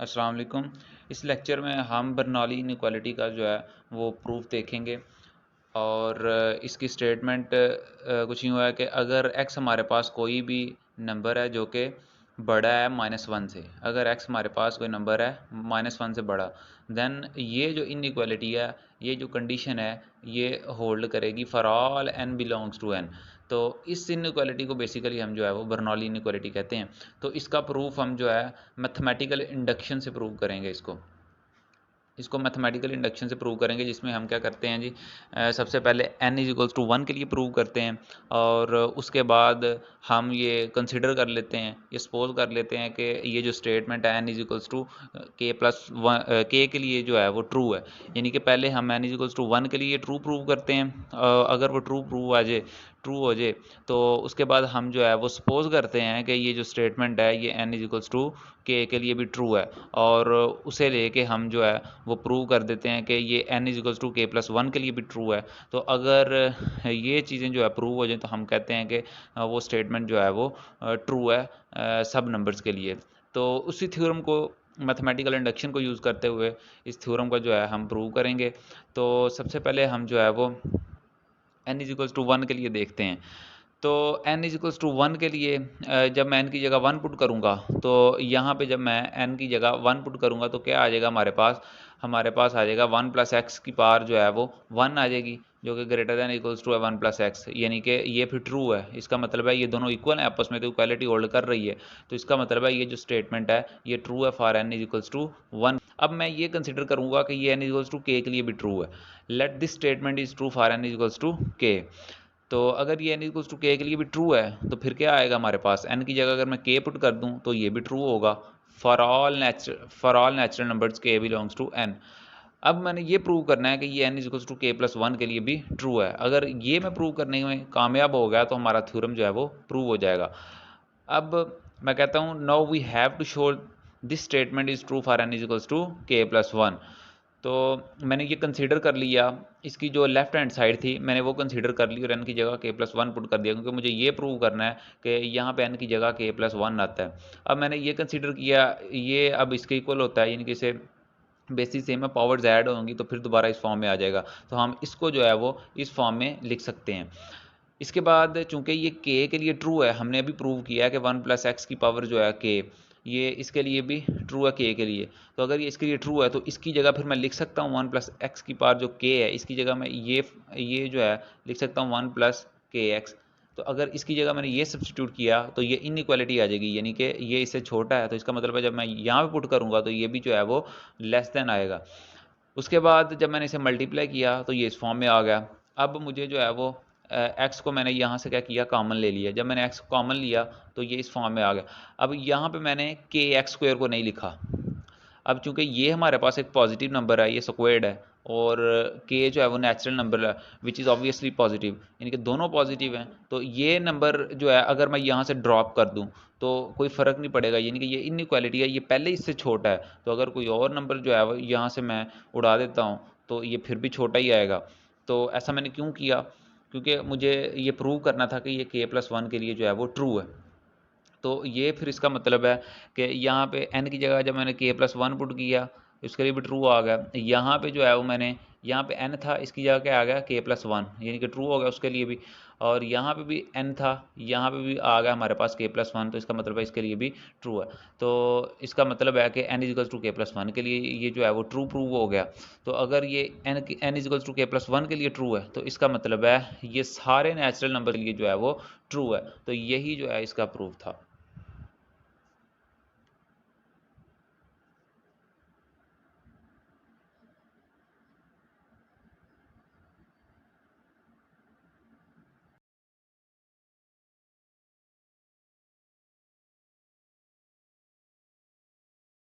अस्सलाम वालेकुम। इस लेक्चर में हम बर्नौली इनइक्वालिटी का जो है वो प्रूफ देखेंगे और इसकी स्टेटमेंट कुछ यूँ है कि अगर x हमारे पास कोई भी नंबर है जो कि बड़ा है -1 से, अगर x हमारे पास कोई नंबर है -1 से बड़ा, देन ये जो इनइक्वालिटी है, ये जो कंडीशन है, ये होल्ड करेगी for all n belongs to n। तो इस इनइक्वालिटी को बेसिकली हम जो है वो बर्नौली इनइक्वालिटी कहते हैं। तो इसका प्रूफ हम जो है मैथमेटिकल इंडक्शन से प्रूव करेंगे। इसको मैथमेटिकल इंडक्शन से प्रूव करेंगे, जिसमें हम क्या करते हैं जी, सबसे पहले n इज इक्वल्स टू 1 के लिए प्रूव करते हैं और उसके बाद हम ये कंसिडर कर लेते हैं, ये सपोज कर लेते हैं कि ये जो स्टेटमेंट है n is equals to k plus one के लिए जो है वो ट्रू है। यानी कि पहले हम n इज इक्वल्स टू 1 के लिए ट्रू प्रूव करते हैं, अगर वो ट्रू हो जाए तो उसके बाद हम जो है वो सपोज करते हैं कि ये जो स्टेटमेंट है ये n इज इक्वल्स टू के लिए भी ट्रू है, और उसे लेके हम जो है वो प्रूव कर देते हैं कि ये n is equals to k plus 1 के लिए भी ट्रू है। तो अगर ये चीज़ें जो है प्रूव हो जाए तो हम कहते हैं कि वो स्टेटमेंट जो है वो ट्रू है सब नंबर्स के लिए। तो उसी थ्योरम को, मैथमेटिकल इंडक्शन को यूज़ करते हुए इस थ्योरम का जो है हम प्रूव करेंगे। तो सबसे पहले हम जो है वो n इज इक्वल्स टू 1 के लिए देखते हैं। तो n इज इक्वल्स टू 1 के लिए जब मैं n की जगह 1 पुट करूँगा, तो यहाँ पे जब मैं n की जगह 1 पुट करूँगा तो क्या आ जाएगा हमारे पास आ जाएगा 1 प्लस एक्स की पावर जो है वो 1 आ जाएगी, जो कि ग्रेटर दैन इक्वल्स टू है 1 प्लस एक्स। यानी कि ये फिर ट्रू है। इसका मतलब है ये दोनों इक्वल हैं आपस में, तो इक्वालिटी होल्ड कर रही है। तो इसका मतलब है ये जो स्टेटमेंट है ये ट्रू है for n is equals to 1। अब मैं ये कंसिडर करूँगा कि ये n इज इक्वल्स टू के लिए भी ट्रू है। Let this statement is true for n is equals to k. तो अगर ये n इक्वल्स टू के लिए भी ट्रू है तो फिर क्या आएगा हमारे पास, n की जगह अगर मैं k पुट कर दूं तो ये भी ट्रू होगा for all natural numbers k belongs to n। अब मैंने ये प्रूव करना है कि ये n equals to k plus 1 के लिए भी ट्रू है। अगर ये मैं प्रूव करने में कामयाब हो गया तो हमारा थ्योरम जो है वो प्रूव हो जाएगा। अब मैं कहता हूँ now we have to show this statement is true for n equals to k plus 1। तो मैंने ये कंसीडर कर लिया, इसकी जो लेफ्ट हैंड साइड थी मैंने वो कंसीडर कर ली और n की जगह k प्लस 1 पुट कर दिया, क्योंकि मुझे ये प्रूव करना है कि यहाँ पे n की जगह k प्लस 1 आता है। अब मैंने ये कंसीडर किया, ये अब इसके इक्वल होता है, यानी कि इसे बेसिस से में पावर्स ऐड होंगी तो फिर दोबारा इस फॉर्म में आ जाएगा। तो हम इसको जो है वो इस फॉर्म में लिख सकते हैं। इसके बाद चूंकि ये k के लिए ट्रू है, हमने अभी प्रूव किया है कि 1 प्लस एक्स की पावर जो है k, ये इसके लिए भी ट्रू है k के लिए। तो अगर ये इसके लिए ट्रू है तो इसकी जगह फिर मैं लिख सकता हूँ 1 प्लस एक्स की पावर जो k है, इसकी जगह मैं ये जो है लिख सकता हूँ 1 प्लस के एक्स। तो अगर इसकी जगह मैंने ये सब्सटीट्यूट किया तो ये इनइक्वालिटी आ जाएगी, यानी कि ये इससे छोटा है। तो इसका मतलब है जब मैं यहाँ पे पुट करूँगा तो ये भी जो है वो लेस देन आएगा। उसके बाद जब मैंने इसे मल्टीप्लाई किया तो ये इस फॉर्म में आ गया। अब मुझे जो है वो एक्स को मैंने यहाँ से क्या किया, कॉमन ले लिया। जब मैंने एक्स को कॉमन लिया तो ये इस फॉर्म में आ गया। अब यहाँ पे मैंने के एक्स स्क्वायर को नहीं लिखा। अब चूंकि ये हमारे पास एक पॉजिटिव नंबर है, ये स्क्वायर्ड है, और के जो है वो नेचुरल नंबर है विच इज़ ऑब्वियसली पॉजिटिव, यानी कि दोनों पॉजिटिव हैं। तो ये नंबर जो है अगर मैं यहाँ से ड्रॉप कर दूँ तो कोई फ़र्क नहीं पड़ेगा, यानी कि ये इनइक्वालिटी है, ये पहले इससे छोटा है। तो अगर कोई और नंबर जो है वो यहाँ से मैं उड़ा देता हूँ तो ये फिर भी छोटा ही आएगा। तो ऐसा मैंने क्यों किया, क्योंकि मुझे ये प्रूव करना था कि ये के प्लस 1 के लिए जो है वो ट्रू है। तो ये फिर इसका मतलब है कि यहाँ पे n की जगह जब मैंने k प्लस 1 पुट किया इसके लिए भी ट्रू आ गया। यहाँ पे जो है वो मैंने, यहाँ पे n था, इसकी जगह क्या आ गया k प्लस 1, यानी कि ट्रू हो गया उसके लिए भी। और यहाँ पे भी n था, यहाँ पे भी आ गया हमारे पास k प्लस 1, तो इसका मतलब है इसके लिए भी ट्रू है। तो इसका मतलब है कि n equals to k plus 1 के लिए ये जो है वो ट्रू प्रूव हो गया। तो अगर ये n equals to k plus 1 के लिए ट्रू है तो इसका मतलब है ये सारे नेचुरल नंबर के लिए जो है वो ट्रू है। तो यही जो है इसका प्रूफ था।